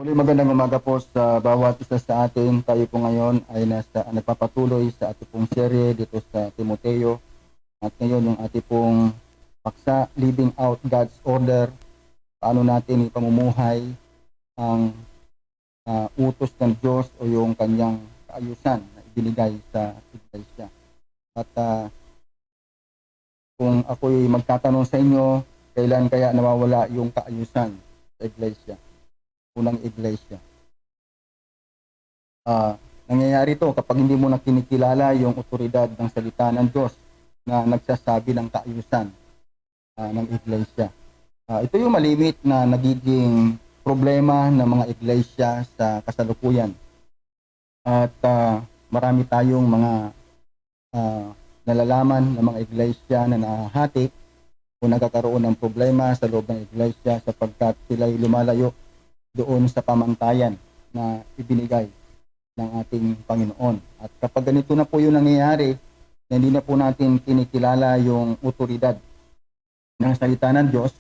Muli magandang umaga po sa bawat isa sa atin. Tayo po ngayon ay nagpapatuloy sa ating pong serye dito sa Timoteo. At ngayon yung ating pong paksa, Living Out God's Order. Paano natin ipamumuhay ang utos ng Diyos o yung kanyang kaayusan na ibinigay sa iglesia. At kung ako'y magtatanong sa inyo, kailan kaya nawawala yung kaayusan sa iglesia? Unang iglesia. Nangyayari to kapag hindi mo na kinikilala yung otoridad ng salita ng Diyos na nagsasabi ng kaayusan ng iglesia. Ito yung malimit na nagiging problema ng mga iglesia sa kasalukuyan. At marami tayong mga nalalaman ng mga iglesia na nahahati o nagkakaroon ng problema sa loob ng iglesia sapagkat sila'y lumalayo doon sa pamantayan na ibinigay ng ating Panginoon. At kapag ganito na po yung nangyayari, na hindi na po natin kinikilala yung otoridad ng salita ng Diyos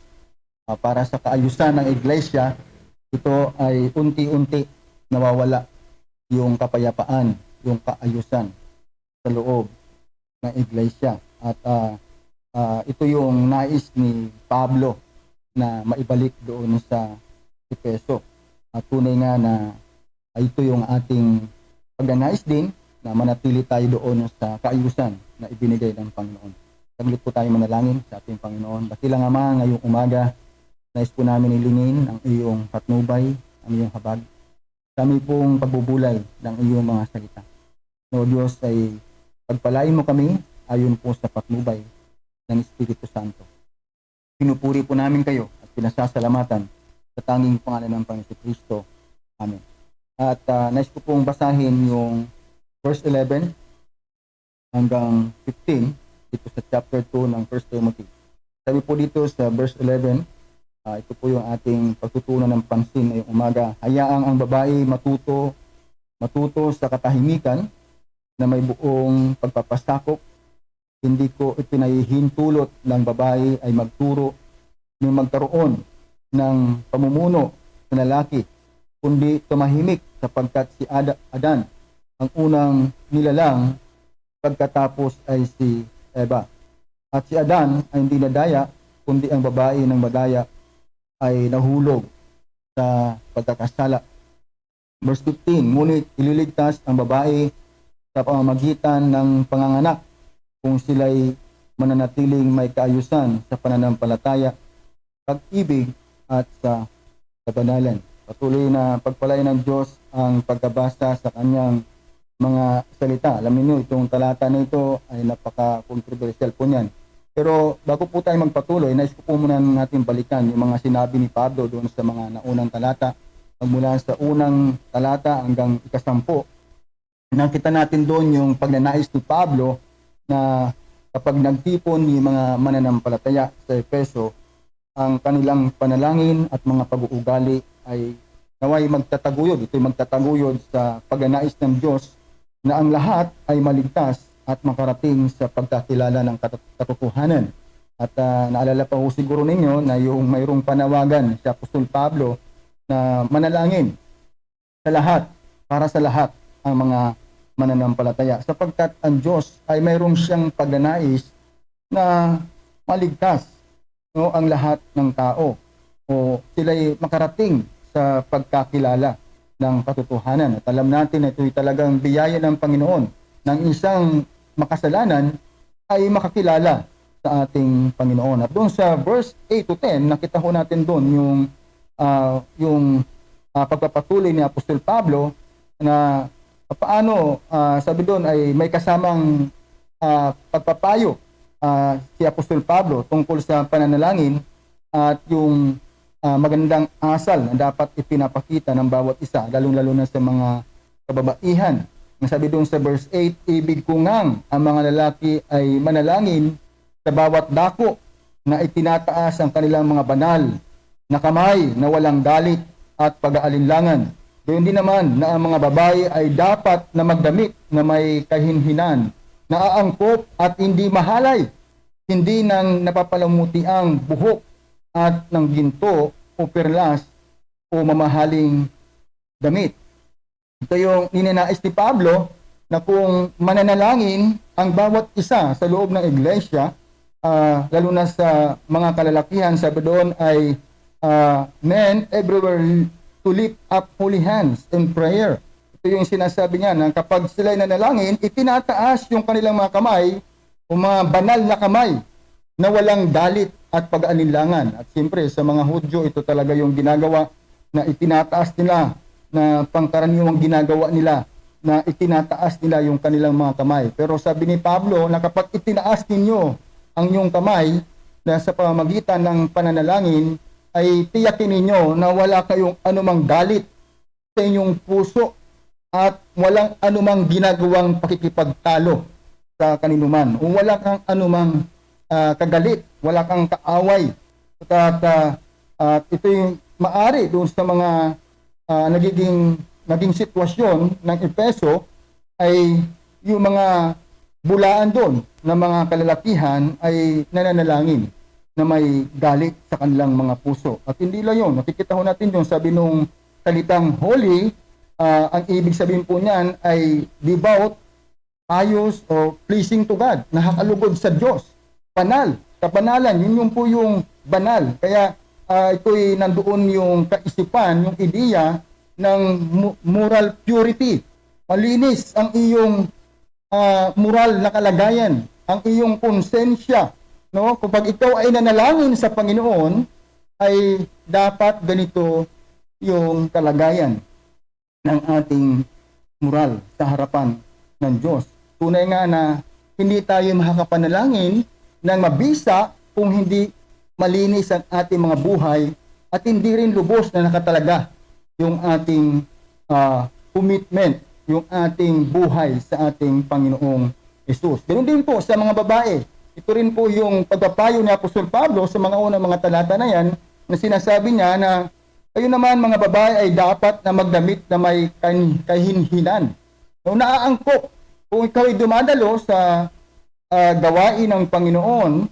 para sa kaayusan ng iglesia, ito ay unti-unti nawawala yung kapayapaan, yung kaayusan sa loob ng iglesia. At ito yung nais ni Pablo na maibalik doon sa Efeso. At tunay nga na ito yung ating pagnanais din na manatili tayo doon sa kaayusan na ibinigay ng Panginoon. Saglit po tayo manalangin sa ating Panginoon. Dakilang Ama, ngayong umaga, nais po namin ilingin ang iyong patnubay, ang iyong habag, sa aming pong pagbubulay ng iyong mga salita. No Diyos, ay pagpalain mo kami ayon po sa patnubay ng Espiritu Santo. Pinupuri po namin kayo at pinasasalamatan sa tanging pangalan ng Panginoon Kristo. Amen. At nais ko pong basahin yung verse 11 hanggang 15 dito sa chapter 2 ng 1 Timothy. Sabi po dito sa verse 11, ito po yung ating pagtutunan ng pansin ngayong umaga. Hayaang ang babae matuto sa katahimikan na may buong pagpapasakop. Hindi ko ipinahihintulot ng babae ay magturo ng magkaroon ng pamumuno sa lalaki, kundi tumahimik sapagkat si Adan ang unang nilalang, pagkatapos ay si Eva. At si Adan ay hindi nadaya, kundi ang babae ng madaya ay nahulog sa pagkakasala. Verse 15, ngunit ililigtas ang babae sa pamamagitan ng panganganak kung sila'y mananatiling may kaayusan sa pananampalataya, pag-ibig at sa kabanalan. Patuloy na pagpalain ng Diyos ang pagkabasa sa kanyang mga salita. Alam niyo, itong talata na ito ay napaka-controversial po niyan. Pero bago po tayo magpatuloy, nais ko po muna natin balikan yung mga sinabi ni Pablo doon sa mga naunang talata. Magmula sa unang talata hanggang ikasampu. Nakita natin doon yung pagnanais ni Pablo na kapag nagtipon yung mga mananampalataya sa Efeso, ang kanilang panalangin at mga pag-uugali ay naway magtataguyod. Ito'y magtataguyod sa pagnanais ng Diyos na ang lahat ay maligtas at makarating sa pagkakilala ng katotohanan. At naalala pa ho siguro ninyo na yung mayroong panawagan si Apostol Pablo na manalangin sa lahat, para sa lahat ang mga mananampalataya. Sapagkat ang Diyos ay mayroong siyang pagnanais na maligtas ang lahat ng tao o sila'y makarating sa pagkakilala ng katotohanan. At alam natin na ito'y talagang biyaya ng Panginoon ng isang makasalanan ay makakilala sa ating Panginoon. At doon sa verse 8 to 10, nakita ho natin doon yung pagpapatuloy ni Apostol Pablo na paano, sabi doon ay may kasamang pagpapayo si Apostol Pablo tungkol sa pananalangin at yung magandang asal na dapat ipinapakita ng bawat isa, lalong-lalo na sa mga kababaihan. Sabi doon sa verse 8, ibig ko ngang ang mga lalaki ay manalangin sa bawat dako na itinataas ang kanilang mga banal na kamay na walang galit at pag-aalinlangan. Doon din naman na ang mga babae ay dapat na magdamit na may kahinhinan, naaangkop at hindi mahalay, hindi nang napapalamuti ang buhok at ng ginto o perlas o mamahaling damit. Ito yung ninanais ni Pablo na kung mananalangin ang bawat isa sa loob ng iglesia, lalo na sa mga kalalakihan, sabi doon ay men everywhere to lift up holy hands in prayer. Ito yung sinasabi niya na kapag sila'y nanalangin, itinataas yung kanilang mga kamay o mga banal na kamay na walang galit at pag-aalinlangan. At siyempre sa mga Hudyo, ito talaga yung ginagawa na itinataas nila, na pangkaraniwang ginagawa nila, na itinataas nila yung kanilang mga kamay. Pero sabi ni Pablo na kapag itinaas ninyo ang inyong kamay na sa pamamagitan ng pananalangin, ay tiyakin ninyo na wala kayong anumang galit sa inyong puso at walang anumang ginagawang pakikipagtalo sa kaninuman. O wala kang anumang kagalit, wala kang kaaway. At ito yung maari doon sa mga naging sitwasyon ng Efeso, ay yung mga bulaan doon ng mga kalalakihan ay nananalangin na may galit sa kanilang mga puso. At hindi lang yun, nakikita ho natin yung sabi nung salitang holy, ang ibig sabihin po niyan ay devout, pious, o pleasing to God, nakakalugod sa Diyos, banal, kabanalan, yun po yung banal. Kaya ito'y nandoon yung kaisipan, yung ideya ng moral purity. Malinis ang iyong moral na kalagayan, ang iyong konsensya. No? Kapag ikaw ay nanalangin sa Panginoon, ay dapat ganito yung kalagayan ng ating moral sa harapan ng Diyos. Tunay nga na hindi tayo makakapanalangin ng mabisa kung hindi malinis ang ating mga buhay at hindi rin lubos na nakatalaga yung ating commitment, yung ating buhay sa ating Panginoong Jesus. Ganun din po sa mga babae. Ito rin po yung pagpapayo ni Apostol Pablo sa mga unang mga talata na yan, na sinasabi niya na kayo naman mga babae ay dapat na magdamit na may kahinhinan. So, naaangkop kung ikaw ay dumadalo sa gawain ng Panginoon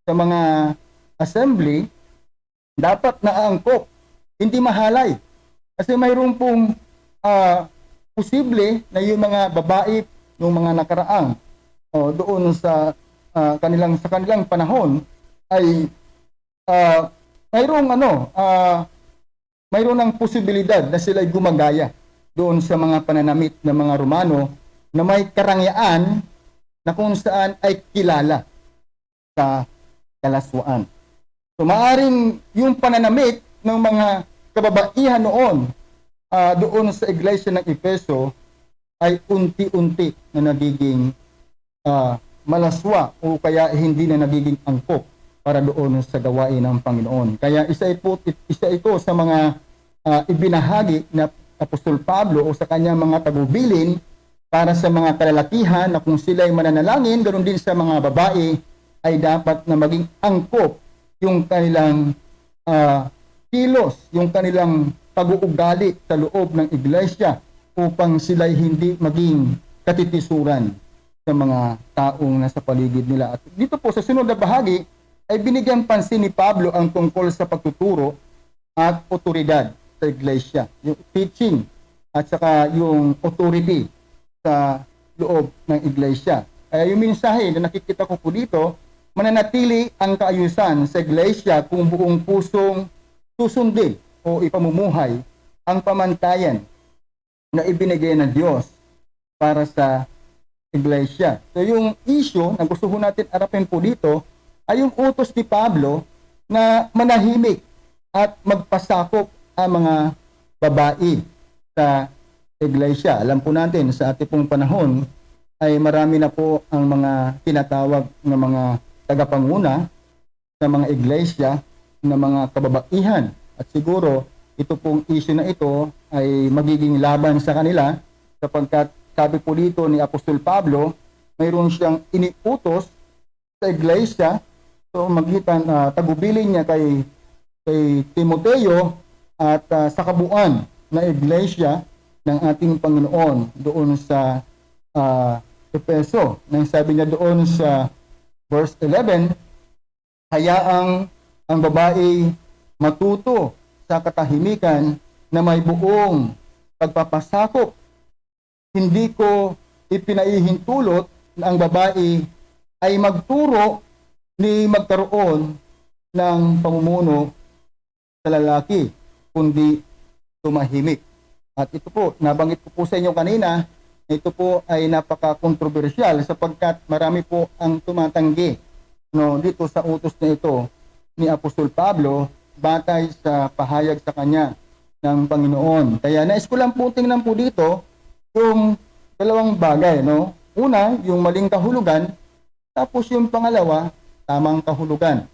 sa mga assembly, dapat naaangkop, hindi mahalay. Kasi mayroon pong posible na yung mga babae, yung mga nakaraang doon sa kanilang panahon ay mayroon ng posibilidad na sila'y gumagaya doon sa mga pananamit ng mga Romano na may karangyaan na kung saan ay kilala sa kalaswaan. So maaring yung pananamit ng mga kababaihan noon doon sa iglesia ng Efeso ay unti-unti na nagiging malaswa o kaya hindi na nagiging angkop para doon sa gawain ng Panginoon. Kaya isa ito sa mga ibinahagi na Apostol Pablo o sa kanyang mga tagubilin para sa mga kalalakihan na kung sila ay mananalangin, ganoon din sa mga babae, ay dapat na maging angkop yung kanilang kilos, yung kanilang pag-uugali sa loob ng iglesia upang sila hindi maging katitisuran sa mga taong nasa paligid nila. At dito po sa sunod na bahagi ay binigyan pansin ni Pablo ang tungkol sa pagtuturo at otoridad sa iglesia, yung teaching at saka yung authority sa loob ng iglesia. Kaya yung mensahe na nakikita ko po dito, mananatili ang kaayusan sa iglesia kung buong pusong susundin o ipamumuhay ang pamantayan na ibinigay ng Diyos para sa iglesia. So yung issue na gusto ko natin arapin po dito ay yung utos ni Pablo na manahimik at magpasakop ang mga babae sa iglesia. Alam po natin sa ating pong panahon ay marami na po ang mga tinatawag na mga tagapanguna sa mga iglesia na mga kababaihan. At siguro ito pong issue na ito ay magiging laban sa kanila sapagkat sabi po dito ni Apostol Pablo, mayroon siyang iniutos sa iglesia. So magitan tagubilin niya kay Timoteo at sa kabuuan na iglesia ng ating Panginoon doon sa Efeso. Nang sabi niya doon sa verse 11, hayaang ang babae matuto sa katahimikan na may buong pagpapasakop. Hindi ko ipinaihintulot na ang babae ay magturo ni magkaroon ng pamumuno sa lalaki, kundi tumahimik. At ito po, nabanggit ko po sa inyo kanina, ito po ay napaka-kontrobersyal sapagkat marami po ang tumatanggi dito sa utos na ito ni Apostol Pablo batay sa pahayag sa kanya ng Panginoon. Kaya nais ko lang po tingnan po dito yung dalawang bagay. Una, yung maling kahulugan, tapos yung pangalawa, tamang kahulugan.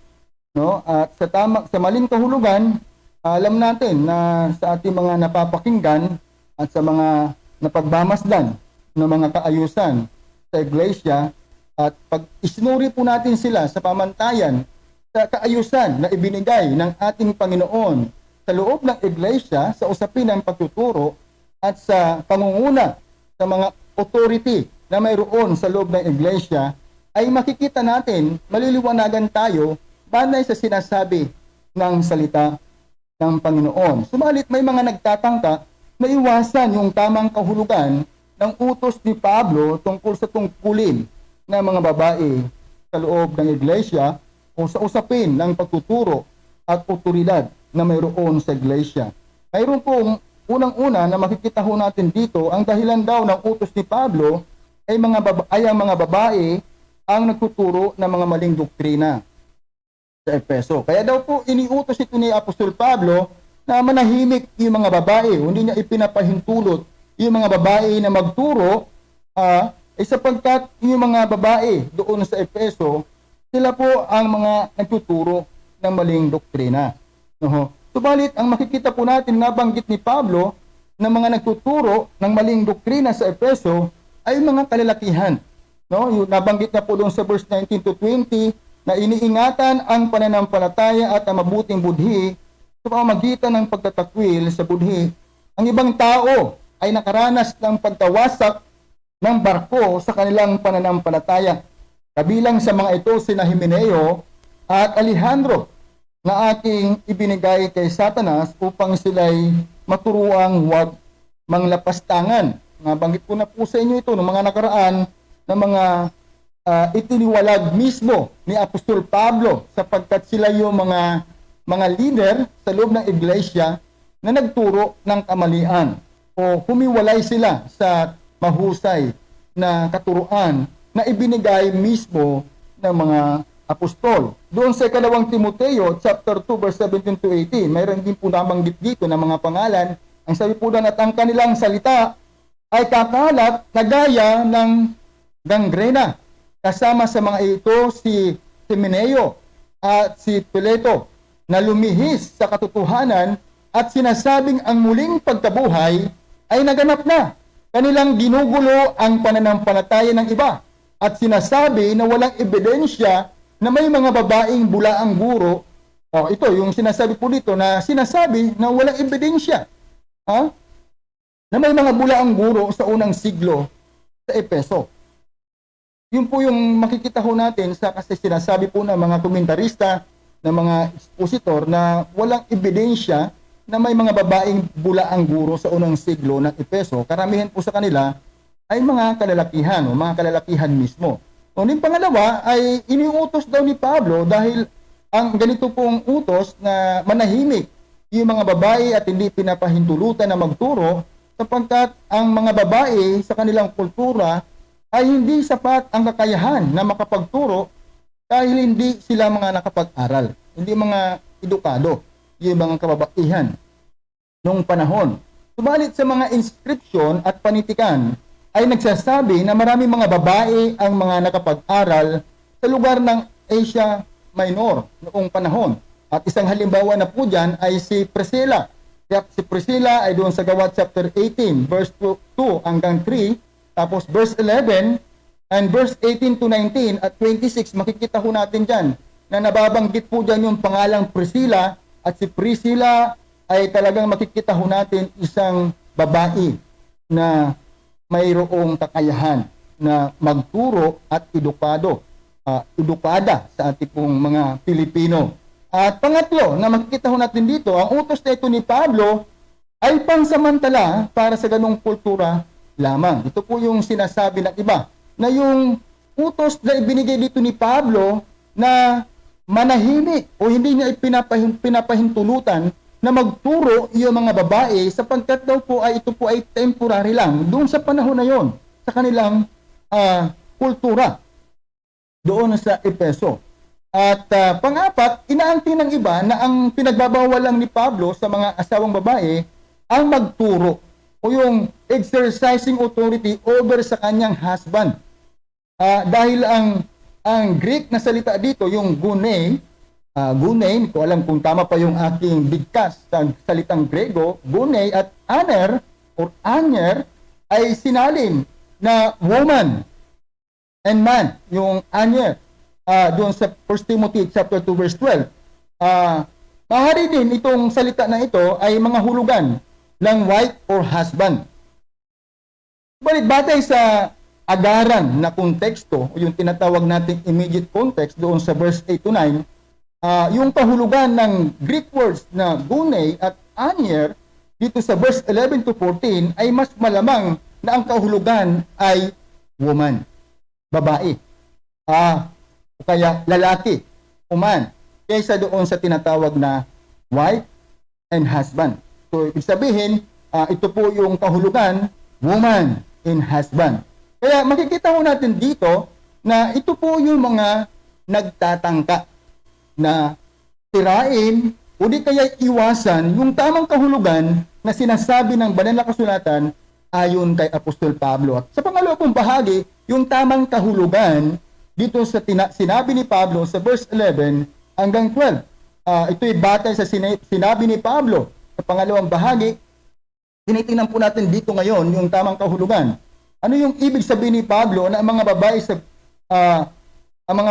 At sa maling kahulugan, alam natin na sa ating mga napapakinggan at sa mga napagmamasdan ng mga kaayusan sa iglesia, at pag isinuri po natin sila sa pamantayan sa kaayusan na ibinigay ng ating Panginoon sa loob ng iglesia sa usapin ng pagtuturo at sa pangunguna sa mga authority na mayroon sa loob ng iglesia, ay makikita natin, maliliwanagan tayo banay sa sinasabi ng salita ng Panginoon. Subalit may mga nagtatangka na iwasan yung tamang kahulugan ng utos ni Pablo tungkol sa tungkulin ng mga babae sa loob ng iglesia o sa usapin ng pagtuturo at otoridad na mayroon sa iglesia. Mayroon pong unang-una na makikita ho natin dito, ang dahilan daw ng utos ni Pablo ay ang mga babae ang nagtuturo ng mga maling doktrina sa Efeso. Kaya daw po iniutos ito ni Apostol Pablo na manahimik yung mga babae. Hindi niya ipinapahintulot yung mga babae na magturo sapagkat yung mga babae doon sa Efeso, sila po ang mga nagtuturo ng maling doktrina. Subalit, ang makikita po natin nabanggit ni Pablo na mga nagtuturo ng maling doktrina sa Efeso ay mga kalalakihan. Yung nabanggit na po doon sa verse 19 to 20 na iniingatan ang pananampalataya at ang mabuting budhi sa pamamagitan ng pagtatakwil sa budhi. Ang ibang tao ay nakaranas ng pagkawasak ng barko sa kanilang pananampalataya. Kabilang sa mga ito sina Himeneo at Alejandro na ating ibinigay kay Satanas upang sila'y maturuang huwag manglapastangan. Nabanggit ko na po sa inyo ito ng mga nakaraan na mga itiniwalag mismo ni Apostol Pablo sapagkat sila yung mga leader sa loob ng iglesia na nagturo ng kamalian o humiwalay sila sa mahusay na katuruan na ibinigay mismo ng mga apostol. Doon sa 2 Timoteo chapter 2 verse 17 to 18, mayroon din po nabanggit dito ng mga pangalan. Ang sabi po doon, at ang kanilang salita ay kakalat na gaya ng gangrena. Kasama sa mga ito si Himeneo at si Pileto na lumihis sa katotohanan at sinasabing ang muling pagkabuhay ay naganap na. Kanilang ginugulo ang pananampalataya ng iba at sinasabi na walang ebidensya na may mga babaeng bulaang guro. Ito yung sinasabi po dito na sinasabi na walang ebidensya na may mga bulaang guro sa unang siglo sa Efeso. Yun po yung makikita ho natin kasi sinasabi po ng mga komentarista, ng mga expositor na walang ebidensya na may mga babaeng bulaang guro sa unang siglo ng Efeso. Karamihan po sa kanila ay mga kalalakihan o mga kalalakihan mismo. Yung pangalawa ay iniutos daw ni Pablo dahil ang ganito pong utos na manahimik yung mga babae at hindi pinapahintulutan na magturo sapagkat ang mga babae sa kanilang kultura ay hindi sapat ang kakayahan na makapagturo dahil hindi sila mga nakapag-aral, hindi mga edukado, yung mga kababaihan noong panahon. Subalit sa mga inscription at panitikan ay nagsasabi na maraming mga babae ang mga nakapag-aral sa lugar ng Asia Minor noong panahon. At isang halimbawa na po dyan ay si Priscilla. Si Priscilla ay doon sa Gawa chapter 18, verse 2 hanggang 3, tapos verse 11, and verse 18 to 19 at 26, makikita ho natin dyan na nababanggit po dyan yung pangalang Priscilla, at si Priscilla ay talagang makikita ho natin isang babae na mayroong kakayahan na magturo at edukada sa ating pong mga Pilipino. At pangatlo na makikita ho natin dito, ang utos na ito ni Pablo ay pansamantala para sa ganong kultura lamang. Ito po yung sinasabi ng iba, na yung utos na ibinigay dito ni Pablo na manahimik o hindi niya pinapahintulutan na magturo yung mga babae sapagkat daw po ay ito po ay temporary lang doon sa panahon na yon sa kanilang kultura doon sa Efeso. At pang-apat, inaangkin ng iba na ang pinagbabawal lang ni Pablo sa mga asawang babae ang magturo o yung exercising authority over sa kanyang husband. Dahil ang Greek na salita dito, yung gune, hindi ko alam kung tama pa yung aking bigkas sa salitang Grego, gune at aner or anyer ay sinalin na woman and man, yung anyer. Doon sa 1 Timothy chapter 2 verse 12. Maaari din itong salita na ito ay mga hulugan ng wife or husband. Balit batay sa agaran na konteksto, o yung tinatawag nating immediate context doon sa verse 8 to 9, yung kahulugan ng Greek words na gune at anyer dito sa verse 11 to 14 ay mas malamang na ang kahulugan ay woman, babae. O kaya lalaki, man, kaysa doon sa tinatawag na wife and husband. So, ibig sabihin, ito po yung kahulugan, woman and husband. Kaya makikita mo natin dito na ito po yung mga nagtatangka na tirain o di kaya iwasan yung tamang kahulugan na sinasabi ng banal na kasulatan ayon kay Apostol Pablo. At sa pangalawang bahagi, yung tamang kahulugan dito sa sinabi ni Pablo sa verse 11 hanggang 12. Ito'y batay sa sinabi ni Pablo sa pangalawang bahagi. Tinitingnan po natin dito ngayon yung tamang kahulugan. Ano yung ibig sabihin ni Pablo na ang mga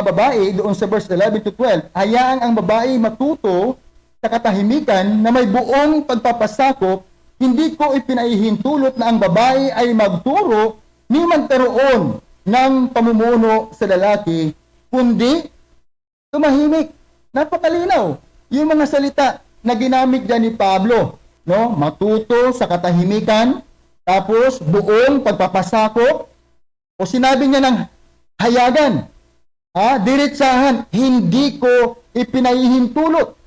babae doon sa verse 11 to 12, hayaan ang babae matuto sa katahimikan na may buong pagpapasakop, hindi ko ipinahihintulot na ang babae ay magturo ni magkaroon ng pamumuno sa lalaki, kundi tumahimik. Napakalinaw yung mga salita na ginamit dyan ni Pablo, no? Matuto sa katahimikan, tapos buong pagpapasakop, o sinabi niya ng hayagan, diretsahan, hindi ko ipinahihintulot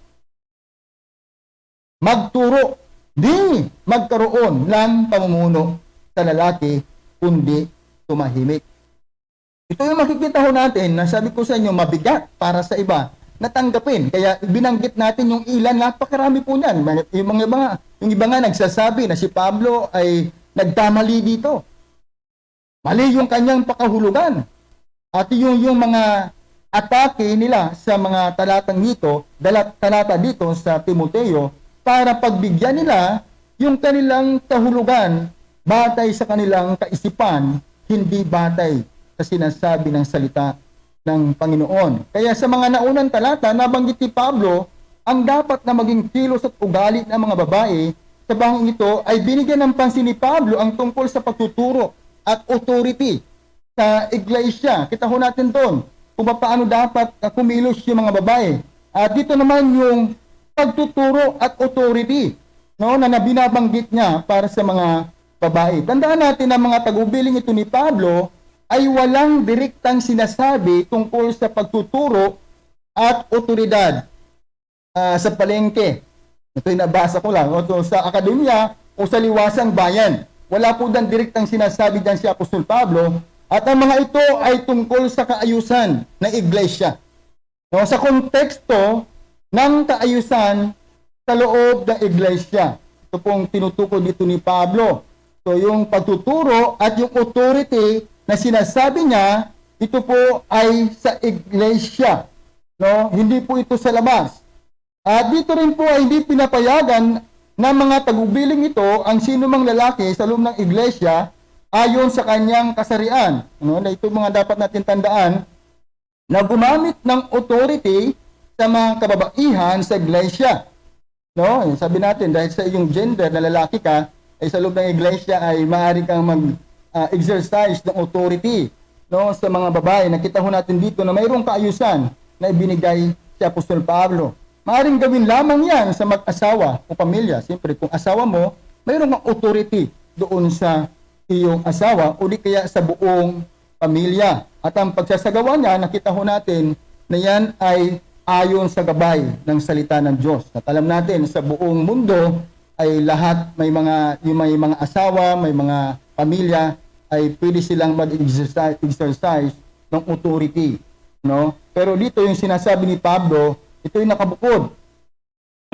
magturo, di magkaroon ng pamumuno sa lalaki, kundi tumahimik. Ito yung makikita ho natin na sabi ko sa inyo, mabigat para sa iba na tanggapin. Kaya binanggit natin yung ilan, napakarami po niyan. Yung iba nga nagsasabi na si Pablo ay nagkamali dito. Mali yung kanyang pakahulugan. At yung mga atake nila sa mga talatang dito, talata dito sa Timoteo, para pagbigyan nila yung kanilang kahulugan batay sa kanilang kaisipan, hindi batay sa sinasabi ng salita ng Panginoon. Kaya sa mga naunang talata, nabanggit ni Pablo ang dapat na maging kilos at ugali ng mga babae. Sa bahang ito ay binigyan ng pansin ni Pablo ang tungkol sa pagtuturo at authority sa iglesia. Kita ho natin doon kung paano dapat kumilos yung mga babae. At dito naman yung pagtuturo at authority, no, na binabanggit niya para sa mga babae. Tandaan natin na mga tagubiling ito ni Pablo ay walang direktang sinasabi tungkol sa pagtuturo at otoridad sa palengke. Ito'y nabasa ko lang, o sa akademya o sa liwasang bayan. Wala po dan direktang sinasabi dyan si Apostol Pablo, at ang mga ito ay tungkol sa kaayusan ng iglesia. No, sa konteksto ng kaayusan sa loob ng iglesia. Ito pong tinutukoy dito ni Pablo. So yung pagtuturo at yung authority na sinasabi niya, ito po ay sa iglesia. No? Hindi po ito sa labas. At dito rin po ay hindi pinapayagan ng mga tagubiling ito ang sino mang lalaki sa loob ng iglesia ayon sa kanyang kasarian. No? Na ito mga dapat natin tandaan na gumamit ng authority sa mga kababaihan sa iglesia. No? Sabi natin, dahil sa iyong gender na lalaki ka, ay sa loob ng iglesia ay maaari kang mag-exercise ng authority, no, sa mga babae. Nakita ho natin dito na mayroong kaayusan na ibinigay si Apostol Pablo. Maaring gawin lamang yan sa mag-asawa o pamilya. Siyempre, kung asawa mo, mayroong authority doon sa iyong asawa o di kaya sa buong pamilya. At ang pagsasagawa niya, nakita ho natin na yan ay ayon sa gabay ng salita ng Diyos. At alam natin sa buong mundo ay lahat may mga asawa, may mga pamilya ay pwede silang mag-exercise ng authority, no? Pero dito yung sinasabi ni Pablo, ito yung nakabukod,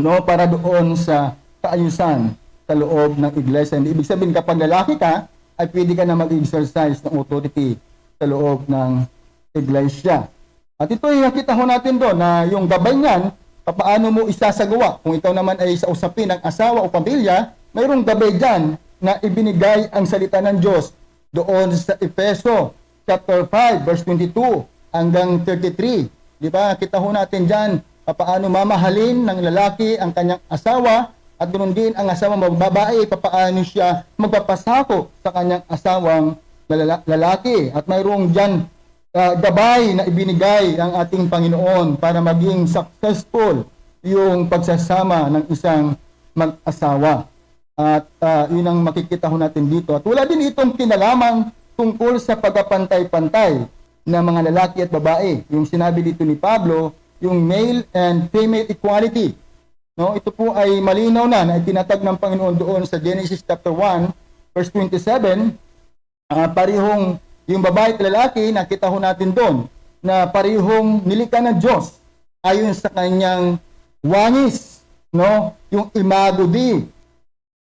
no, para doon sa kaayusan sa loob ng iglesia. Ibig sabihin kapag lalaki ka, ay pwede ka na mag-exercise ng authority sa loob ng iglesia. At ito yung nakita ho natin doon na yung gabay niyan, paano mo isasagawa. Kung ikaw naman ay sa usapin ng asawa o pamilya, mayroong gabay dyan na ibinigay ang salita ng Diyos doon sa Efeso chapter 5 verse 22 hanggang 33. Di ba? Kita ho natin dyan paano mamahalin ng lalaki ang kanyang asawa at ganoon din ang asawa babae paano siya magpapasako sa kanyang asawang lalaki. At mayroong dyan gabay na ibinigay ang ating Panginoon para maging successful yung pagsasama ng isang mag-asawa. At yun ang makikita ho natin dito. At wala din itong kinalaman tungkol sa pagkapantay-pantay ng mga lalaki at babae. Yung sinabi dito ni Pablo, yung male and female equality. No, ito po ay malinaw na itinatag ng Panginoon doon sa Genesis chapter 1 verse 27. Parehong yung babae at lalaki, nakita ho natin doon na parehong nilikha ng Diyos ayon sa kanyang wangis, no? Yung imago Dei,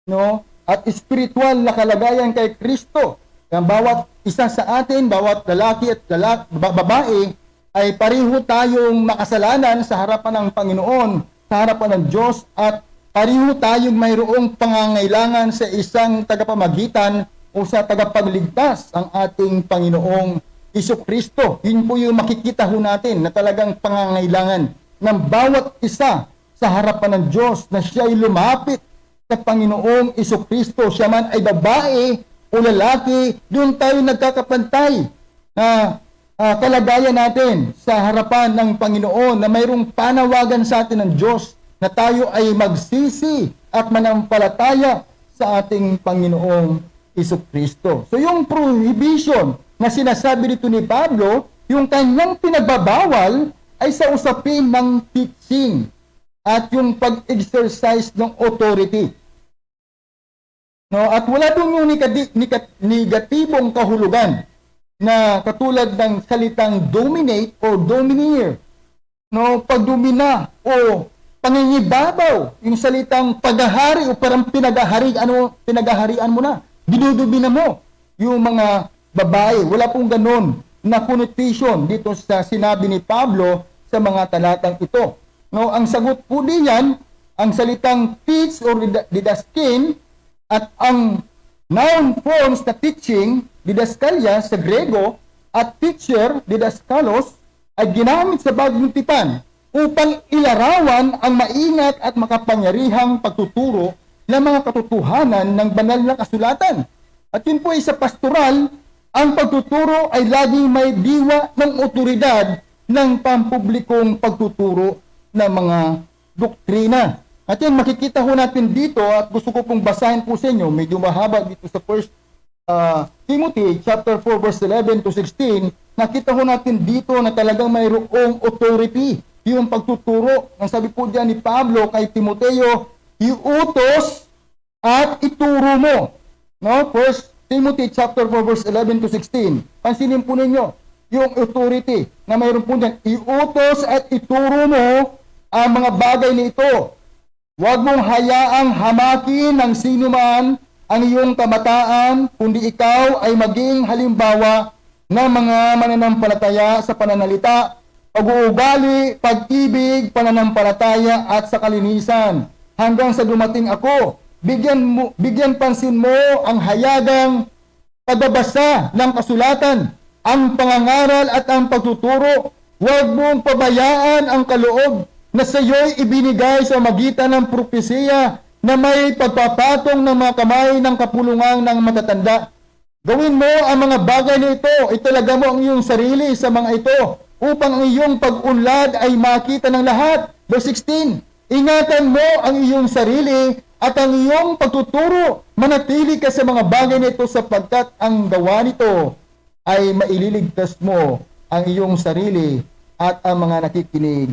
no? At spiritual na kalagayan kay Kristo. Ang bawat isa sa atin, bawat lalaki at babae ay pareho tayong makasalanan sa harapan ng Panginoon, sa harapan ng Diyos, at pareho tayong mayroong pangangailangan sa isang tagapamagitan o sa tagapagligtas, ang ating Panginoong Jesucristo. Yun po yung makikita ho natin na talagang pangangailangan ng bawat isa sa harapan ng Diyos na siya ay lumapit sa Panginoong Jesucristo. Siya man ay babae o lalaki, doon tayo nagkakapantay na kalagayan natin sa harapan ng Panginoon na mayroong panawagan sa atin ng Diyos na tayo ay magsisi at manampalataya sa ating Panginoong Jesucristo. So yung prohibition na sinasabi dito ni Pablo, yung kanyang pinagbabawal ay sa usapin ng teaching at yung pag-exercise ng authority. No, at wala dong yung negatibong kahulugan na katulad ng salitang dominate o domineer. No, pagdomina o pangingibabaw, yung salitang paghahari o parang pinagaharian mo na. Dinudubina mo yung mga babae. Wala pong ganun na connotation dito sa sinabi ni Pablo sa mga talatang ito. No, ang sagot po diyan, ang salitang teach or didaskin at ang noun forms na teaching, didaskalya sa Grego, at teacher, didaskalos, ay ginamit sa Bagong Tipan upang ilarawan ang maingat at makapangyarihang pagtuturo ng mga katotohanan ng banal na kasulatan. At yun po ay sa pastoral, ang pagtuturo ay laging may diwa ng otoridad ng pampublikong pagtuturo ng mga doktrina. At yan makikita ho natin dito at gusto ko pong basahin po sa inyo, medyo mahaba dito sa 1 Timothy chapter 4 verse 11 to 16, nakita ho natin dito na talagang mayroong authority yung pagtuturo. Ang sabi po diyan ni Pablo kay Timoteo, iutos at ituro mo. No? 1 Timothy chapter 4 verse 11 to 16. Pansinin po ninyo yung authority na mayroon po diyan. Iutos at ituro mo ang mga bagay na ito. Huwag mong hayaang hamakin ng sino man ang iyong kabataan, kundi ikaw ay maging halimbawa ng mga mananampalataya sa pananalita, pag-uugali, pag-ibig, pananampalataya at sa kalinisan. Hanggang sa dumating ako, bigyan pansin mo ang hayagang pagbabasa ng kasulatan, ang pangangaral at ang pagtuturo. Huwag mong pabayaan ang kaloob na sa iyo'y ibinigay sa magitan ng propesiya na may pagpapatong ng mga kamay ng kapulungang ng matatanda. Gawin mo ang mga bagay na ito, italaga mo ang iyong sarili sa mga ito, upang ang iyong pag-unlad ay makita ng lahat. Verse 16, ingatan mo ang iyong sarili at ang iyong pagtuturo, manatili ka sa mga bagay na ito sapagkat ang gawa nito ay maililigtas mo ang iyong sarili at ang mga nakikinig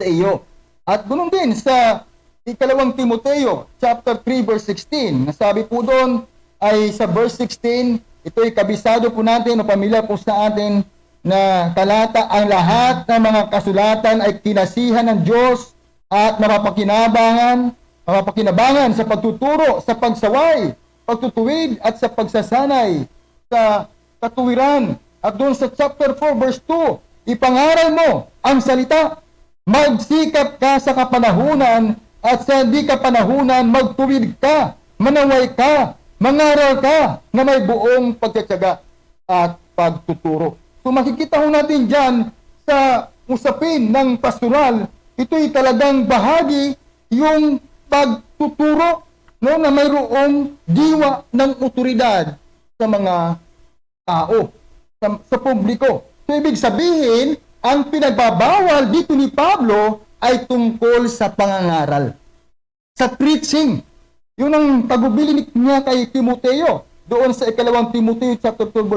sa iyo. At ganoon din sa ikalawang Timoteo, chapter 3, verse 16, nasabi po doon ay sa verse 16, ito'y kabisado po natin o pamilya po sa atin na talata, ang lahat ng mga kasulatan ay kinasihan ng Diyos at mapapakinabangan sa pagtuturo, sa pagsaway, pagtutuwid at sa pagsasanay sa katuwiran. At doon sa chapter 4 verse 2, ipangaral mo ang salita, magsikap ka sa kapanahunan at sa di kapanahunan magtuwid ka, manaway ka, mangaral ka na may buong pagtsatsaga at pagtuturo. So makikita ho natin dyan sa usapin ng pastoral, ito'y talagang bahagi yung pagtuturo, no, na mayroong diwa ng otoridad sa mga tao, sa publiko. So ibig sabihin, ang pinagbabawal dito ni Pablo ay tungkol sa pangangaral, sa preaching. Yun ang tagubilin niya kay Timoteo doon sa ikalawang Timoteo chapter 4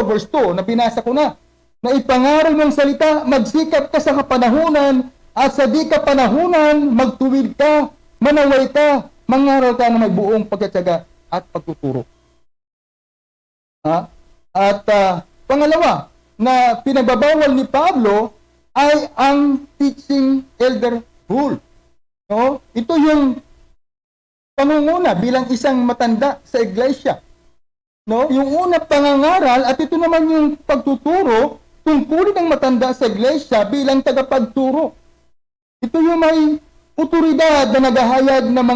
verse 2 na binasa ko na ipangaral mong salita, magsikap ka sa kapanahunan at sa di kapanahunan magtuwid ka, manaway ka, mangaral ka na may buong pagtsatsaga at pagtuturo. At pangalawa na pinagbabawal ni Pablo ay ang teaching elder rule. No? Ito yung pangunguna bilang isang matanda sa iglesia. No? Yung unang pangangaral at ito naman yung pagtuturo tungkulin ng matanda sa iglesia bilang tagapagturo. Ito yung may otoridad na naghahayag ng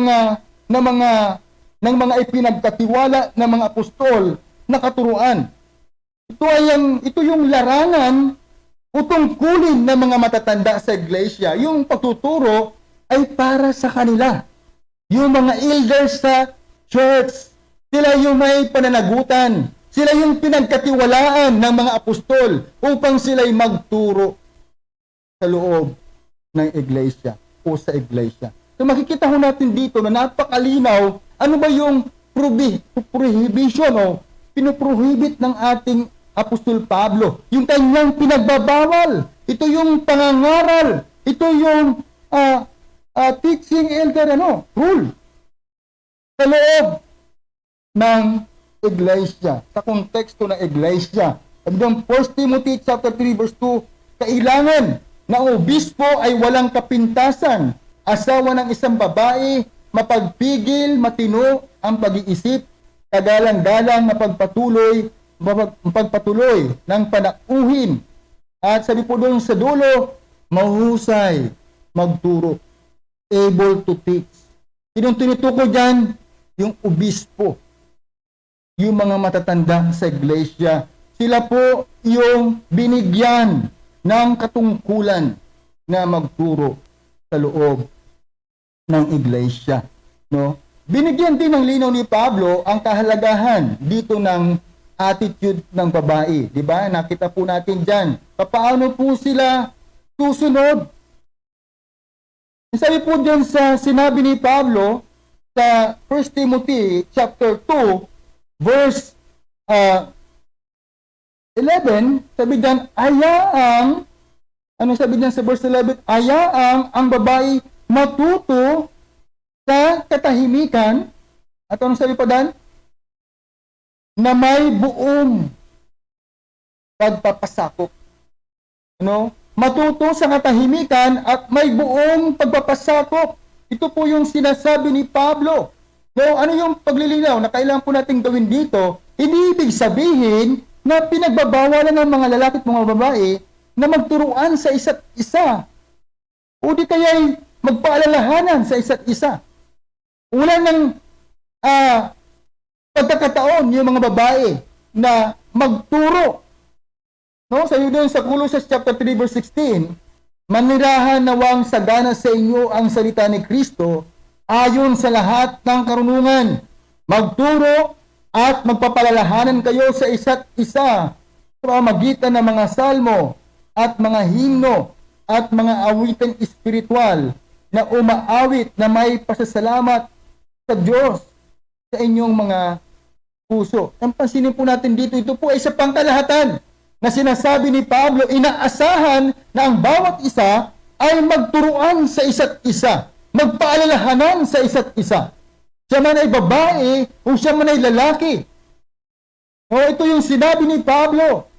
mga ipinagkatiwala ng mga apostol na katuruan. Ito yung larangan o tungkulin ng mga matatanda sa iglesia. Yung pagtuturo ay para sa kanila. Yung mga elders sa church, sila yung may pananagutan. Sila yung pinagkatiwalaan ng mga apostol upang sila'y magturo sa loob ng iglesia o sa iglesia. So makikita ho natin dito na napakalinaw ano ba yung prohibition o pinuprohibit ng ating Apostol Pablo. Yung kanyang pinagbabawal. Ito yung pangangaral. Ito yung teaching elder rule sa loob ng iglesia, sa konteksto ng iglesia. Sabi doon, 1 Timothy chapter 3 verse 2, kailangan na obispo ay walang kapintasan, asawa ng isang babae, mapagpigil, matino ang pag-iisip, kagalang-galang na pagpatuloy ng panauhin. At sabi po doon sa dulo, mahusay magturo, able to teach. Sinong tinutukoy dyan? Yung obispo, yung mga matatanda sa iglesia. Sila po yung binigyan ng katungkulan na magturo sa loob ng iglesia. No? Binigyan din ng linaw ni Pablo ang kahalagahan dito ng attitude ng babae. Diba? Nakita po natin dyan. Paano po sila susunod? Sabi po dyan sa sinabi ni Pablo sa 1 Timothy chapter 2 verse 11, sabi dyan, ano sabi dyan sa verse 11? Ang babae matuto sa katahimikan, at ano sabi pa dyan? Na may buong pagpapasakop. Matuto sa katahimikan at may buong pagpapasakop. Ito po yung sinasabi ni Pablo. Ano yung paglilinaw na kailangan po natin gawin dito? Hindi ibig sabihin na pinagbabawalan ng mga lalaki at mga babae na magturuan sa isa't isa. O di kaya'y magpaalalahanan sa isa't isa. Wala ng pagkakataon yung mga babae na magturo. Sabi doon sa Colossus chapter 3 verse 16, manirahan nawang sagana sa inyo ang salita ni Kristo ayon sa lahat ng karunungan. Magturo at magpapalalahanan kayo sa isa't isa sa pamamagitan ng mga salmo at mga himno at mga awitan espiritual na umaawit na may pasasalamat sa Diyos sa inyong mga puso. Ang pansinin po natin dito, ito po ay sa pangkalahatan na sinasabi ni Pablo, inaasahan na ang bawat isa ay magturuan sa isa't isa, magpaalalahanan sa isa't isa. Siya man ay babae o siya man ay lalaki. No, ito yung sinabi ni Pablo.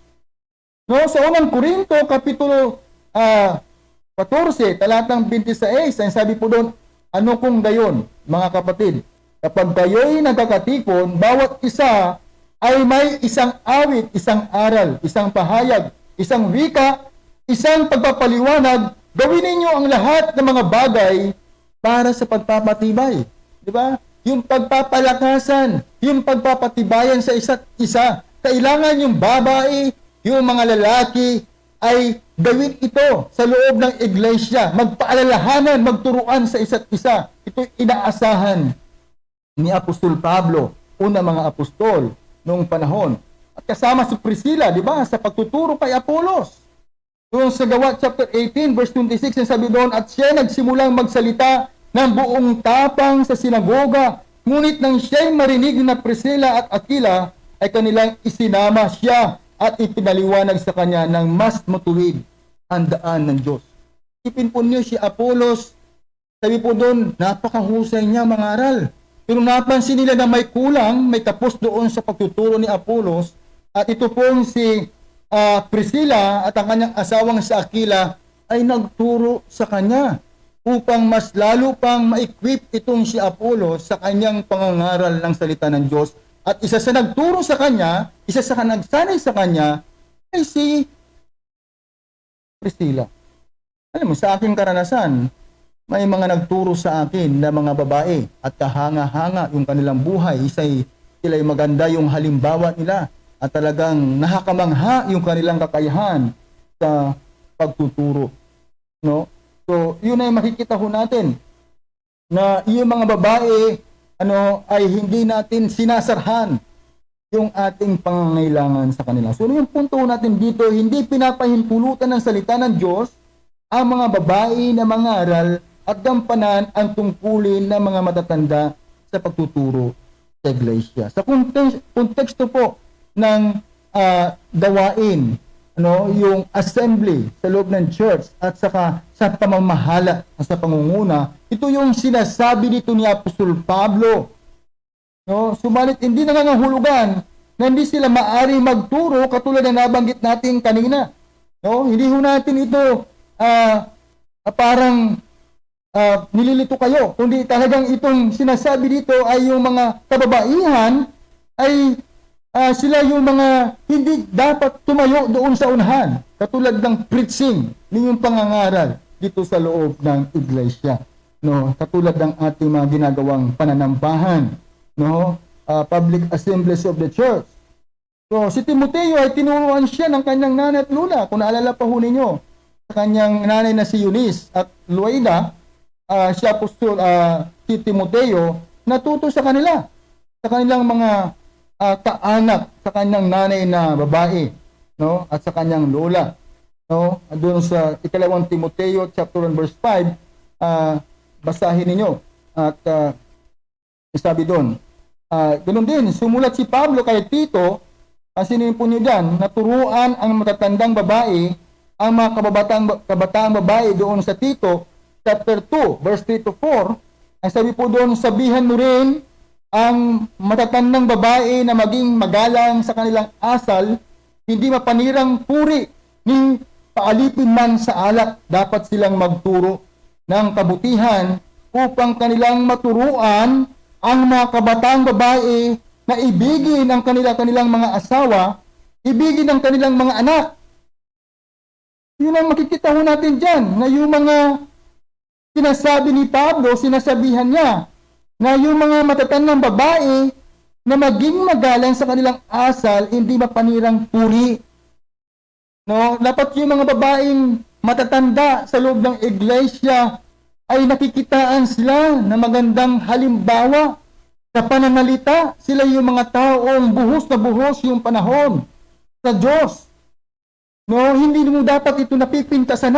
No, sa unang Korinto, kapitulo 14, talatang 26, ang sabi po doon, ano kung gayon, mga kapatid, kapag kayo'y nagkakatipon, bawat isa ay may isang awit, isang aral, isang pahayag, isang wika, isang pagpapaliwanag, gawin ninyo ang lahat ng mga bagay para sa pagpapatibay. Di ba? Yung pagpapalakasan, yung pagpapatibayan sa isa't isa. Kailangan yung babae, yung mga lalaki ay gawin ito sa loob ng iglesia. Magpaalalahanan, magturuan sa isa't isa. Ito inaasahan ni Apostol Pablo, una mga apostol noong panahon. At kasama si Priscilla, di ba, sa pagtuturo kay Apolos. Doon sa Gawa chapter 18, verse 26, ang sabi doon, at siya nagsimulang magsalita ng buong tapang sa sinagoga. Ngunit nang siya'y marinig na Priscilla at Aquila, ay kanilang isinama siya at ipinaliwanag sa kanya ng mas matuwid ang daan ng Diyos. Isipin po niyo si Apolos, sabi po doon, napakahusay niya mangaral. Pero napansin nila na may kulang, may tapos doon sa pagtuturo ni Apolos, at ito pong si Priscilla at ang kanyang asawang si Aquila ay nagturo sa kanya upang mas lalo pang ma-equip itong si Apolos sa kanyang pangangaral ng salita ng Diyos. At isa sa nagturo sa kanya, isa sa nagsanay sa kanya, ay si Priscilla. Alam mo, sa aking karanasan, may mga nagturo sa akin na mga babae at kahanga-hanga yung kanilang buhay. Sila'y maganda yung halimbawa nila at talagang nakakamangha yung kanilang kakayahan sa pagtuturo. No? So, yun ay makikita ho natin na yung mga babae ay hindi natin sinasarhan yung ating pangangailangan sa kanila. So, yung punto natin dito, hindi pinapahimpulutan ng salita ng Diyos ang mga babae na mangaral at gampanan ang tungkulin ng mga matatanda sa pagtuturo sa iglesia. Sa konteksto po ng gawain, yung assembly sa loob ng church at saka sa pamamahala sa pangunguna, ito yung sinasabi dito ni Apostol Pablo. Subalit hindi nangangahulugan na hindi sila maari magturo katulad na nabanggit natin kanina. Hindi ho natin ito parang nililito kayo, kundi talagang itong sinasabi dito ay yung mga kababaihan ay sila yung mga hindi dapat tumayo doon sa unahan, katulad ng preaching, yung pangangaral dito sa loob ng iglesia. Katulad ng ating mga ginagawang pananambahan, public assemblies of the church. So, si Timoteo ay tinuruan siya ng kanyang nanay at lula. Kung naalala pa ho ninyo, sa kanyang nanay na si Eunice at Luida, si Apostol, si Timoteo, natuto sa kanila, sa kanilang mga kaanak, sa kanyang nanay na babae, at sa kanyang lola. Doon sa ikalawang Timoteo chapter 1 verse 5, basahin ninyo. At sabi doon, ganoon din, sumulat si Pablo kay Tito, asinin po niyo dyan, naturuan ang matatandang babae, ang mga kabataang babae doon sa Tito, chapter 2, verse 3 to 4, ang sabi po doon, sabihan mo rin ang matatandang babae na maging magalang sa kanilang asal, hindi mapanirang puri, ni paalipin man sa alak, dapat silang magturo ng kabutihan upang kanilang maturuan ang mga kabataang babae na ibigin ang kanilang mga asawa, ibigin ang kanilang mga anak. Yun ang makikita ho natin dyan, na yung mga sinasabi ni Pablo, sinasabihan niya, na yung mga matatandang babae na maging magalang sa kanilang asal, hindi mapanirang puri. Dapat yung mga babaeng matatanda sa loob ng iglesia ay nakikitaan sila na magandang halimbawa sa pananalita. Sila yung mga taong buhos na buhos yung panahon sa Diyos. Hindi mo dapat ito napipintasan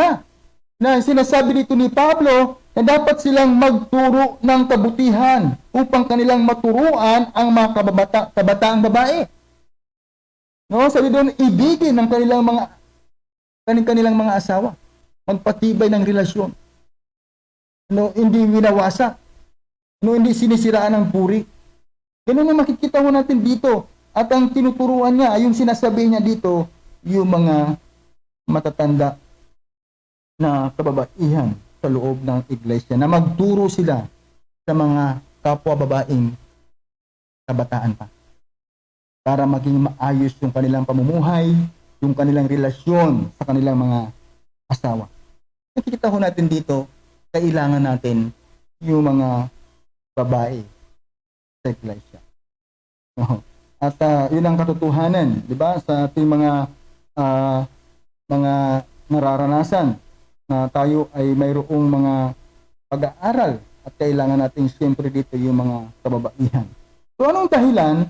na sinasabi dito ni Pablo, na dapat silang magturo ng kabutihan upang kanilang maturuan ang mga kabataang babae. No, sabi doon, ibigin ng kanilang mga asawa, magpatibay ng relasyon. No, hindi winawasak. No, hindi sinisiraan ng puri. Ganun ang makikita mo natin dito. At ang tinuturuan niya, yung sinasabi niya dito, yung mga matatanda na kababaihan sa loob ng iglesia, na magturo sila sa mga kapwa babaeng kabataan pa, para maging maayos yung kanilang pamumuhay, yung kanilang relasyon sa kanilang mga asawa. Nakikita ko natin dito, kailangan natin yung mga babae sa iglesia. At yun ang katotohanan, di ba, sa ating mga nararanasan na tayo ay mayroong mga pag-aaral at kailangan natin siyempre dito yung mga kababaihan. So anong dahilan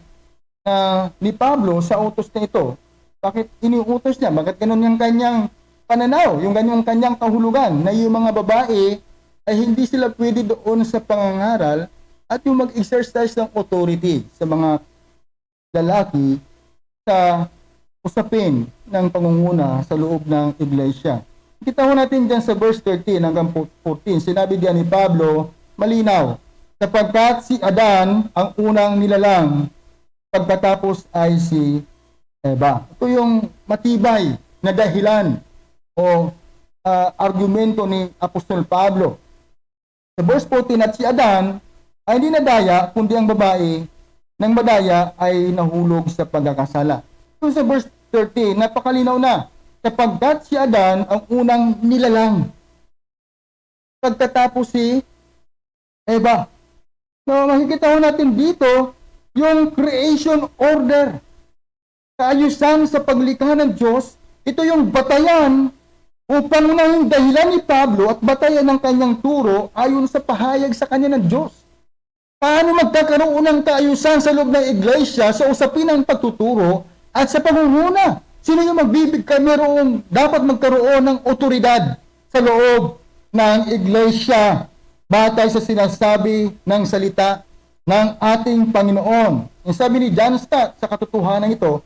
ni Pablo sa utos na ito? Bakit iniutos niya? Bakit ganun yung kanyang pananaw, yung ganyang kanyang kahulugan na yung mga babae ay hindi sila pwede doon sa pangangaral at yung mag-exercise ng authority sa mga lalaki sa usapin ng pangunguna sa loob ng iglesia. Kita ho natin dyan sa verse 13 hanggang 14, sinabi diyan ni Pablo, malinaw, sapagkat si Adan ang unang nilalang, pagkatapos ay si Eva. Ito yung matibay na dahilan o argumento ni Apostol Pablo. Sa verse 14, at si Adan ay hindi nadaya, kundi ang babae ng madaya ay nahulog sa pagkakasala. So sa verse 13, napakalinaw na, sapagkat si Adan ang unang nilalang, pagkatapos si Eva. So makikita ho natin dito yung creation order, kaayusan sa paglikha ng Diyos. Ito yung batayan upang unang dahilan ni Pablo at batayan ng kanyang turo ayon sa pahayag sa kanya ng Diyos. Paano magkakaroon ng kaayusan sa loob ng iglesia sa usapin ng pagtuturo at sa pangunguna? Sino yung dapat magkaroon ng otoridad sa loob ng iglesia batay sa sinasabi ng salita ng ating Panginoon? Yung sabi ni John Stott sa katotohanan ito,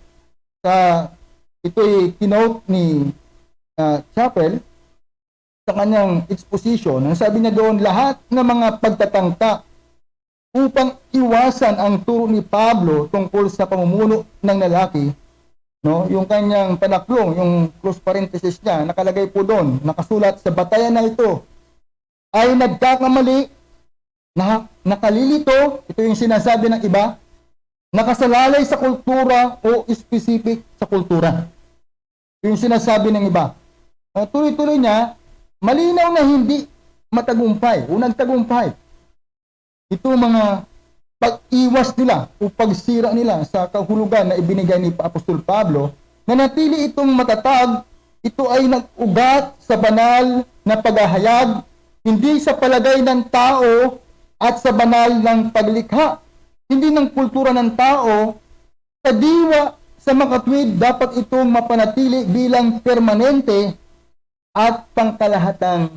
ito'y kinote ni Chappell sa kanyang exposition. Ang sabi niya doon, lahat ng mga pagtatangka upang iwasan ang turo ni Pablo tungkol sa pamumuno ng lalaki, no, yung kanyang panaklong, yung close parenthesis niya, nakalagay po doon, nakasulat sa batayan na ito, ay nagkakamali, nakalilito, ito yung sinasabi ng iba, nakasalalay sa kultura o specific sa kultura. Yung sinasabi ng iba. Tuloy-tuloy niya, malinaw na hindi matagumpay o nagtagumpay ito mga pag-iwas nila o pagsira nila sa kahulugan na ibinigay ni Apostol Pablo, na natili itong matatag, ito ay nag-ugat sa banal na paghahayag, hindi sa palagay ng tao at sa banal ng paglikha, hindi ng kultura ng tao, sa diwa sa makatwid dapat itong mapanatili bilang permanente at pangkalahatang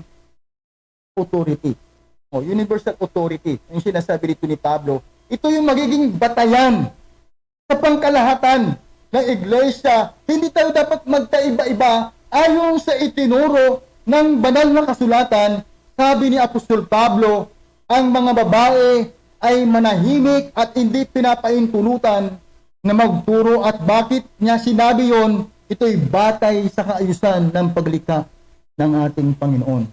authority. Universal authority, yung sinasabi dito ni Pablo, ito yung magiging batayan sa pangkalahatan ng iglesia. Hindi tayo dapat magkaiba-iba ayon sa itinuro ng banal na kasulatan. Sabi ni Apostol Pablo, ang mga babae ay manahimik at hindi pinapaintulutan na magturo. At bakit niya sinabi yon? Ito'y batay sa kaayusan ng paglikha ng ating Panginoon.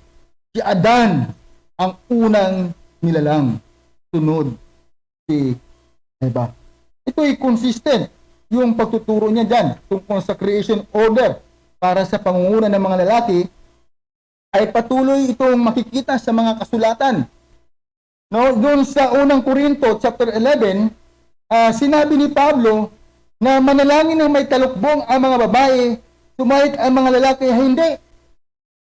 Si Adan ang unang nilalang, sunod si Eva. Ito'y consistent yung pagtuturo niya dyan tungkol sa creation order para sa pangunguna ng mga lalaki, ay patuloy itong makikita sa mga kasulatan. No, doon sa unang Korinto chapter 11, sinabi ni Pablo na manalangin ng may talukbong ang mga babae, sumait ang mga lalaki hindi.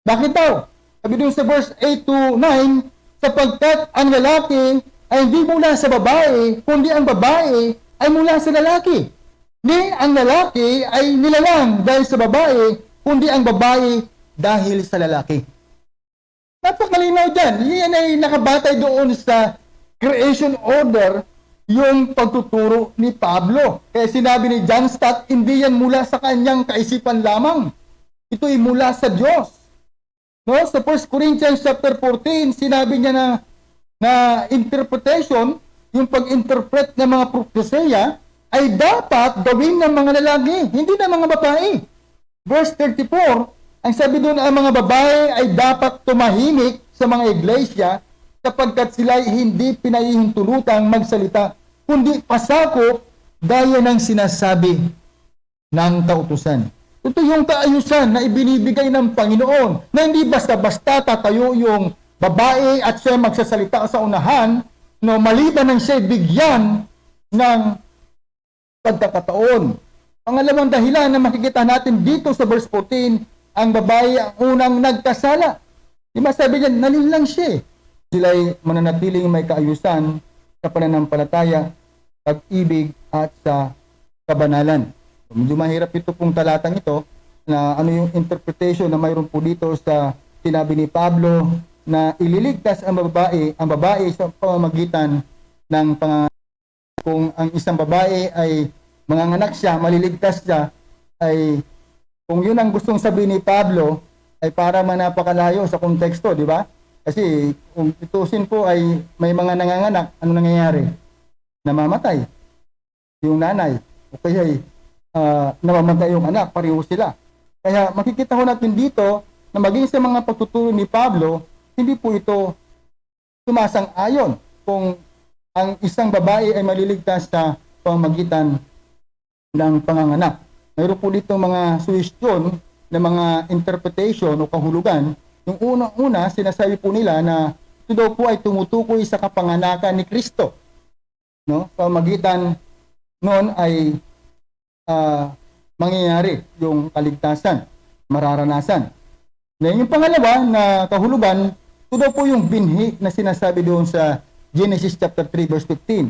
Bakit daw? Sabi doon sa verse 8 to 9, sapagkat ang lalaki ay hindi mula sa babae, kundi ang babae ay mula sa lalaki. Ni ang lalaki ay nilalang dahil sa babae, kundi ang babae dahil sa lalaki. Napakalinaw dyan. Yan ay nakabatay doon sa creation order yung pagtuturo ni Pablo. Kaya sinabi ni John Stott, hindi yan mula sa kanyang kaisipan lamang. Ito ay mula sa Diyos. No? Sa 1 Corinthians chapter 14, sinabi niya na interpretation, yung pag-interpret ng mga propesya, ay dapat gawin ng mga lalaki, hindi ng mga babae. Verse 34, ang sabi doon, ang mga babae ay dapat tumahimik sa mga iglesia sapagkat sila ay hindi pinahihintulutang magsalita, kundi pasakop gaya ng sinasabi ng kautusan. Ito yung kaayusan na ibinibigay ng Panginoon, na hindi basta-basta tatayo yung babae at siya magsasalita sa unahan, no, maliban ng siya bigyan ng pagkakataon. Pangalawang dahilan na makikita natin dito sa verse 14, ang babae ang unang nagkasala. Di ba sabi niya, nanilang siya. Sila'y mananatiling may kaayusan sa pananampalataya, pag-ibig at sa kabanalan. Medyo mahirap ito pong talatang ito na ano yung interpretation na mayroon po dito sa sinabi ni Pablo na ililigtas ang babae sa pamamagitan ng kung ang isang babae ay manganganak siya, maliligtas siya, ay kung yun ang gustong sabihin ni Pablo, ay para manapakalayo sa konteksto, di ba? Kasi kung itusin po ay may mga nanganganak, ano nangyayari? Namamatay yung nanay. O kaya ay namamatay yung anak, pareho sila. Kaya makikita ho natin dito na maging sa mga pagtuturo ni Pablo, hindi po ito sumasang-ayon kung ang isang babae ay maliligtas sa pamamagitan ng panganganak. Mayroon po dito mga suwestyon na mga interpretation o kahulugan. Yung unang-una, sinasabi po nila na ito daw po ay tumutukoy sa kapanganakan ni Kristo. No? Pamamagitan noon ay mangyayari yung kaligtasan, mararanasan. Ngayon yung pangalawa na kahulugan, ito daw po yung binhi na sinasabi doon sa Genesis chapter 3 verse 15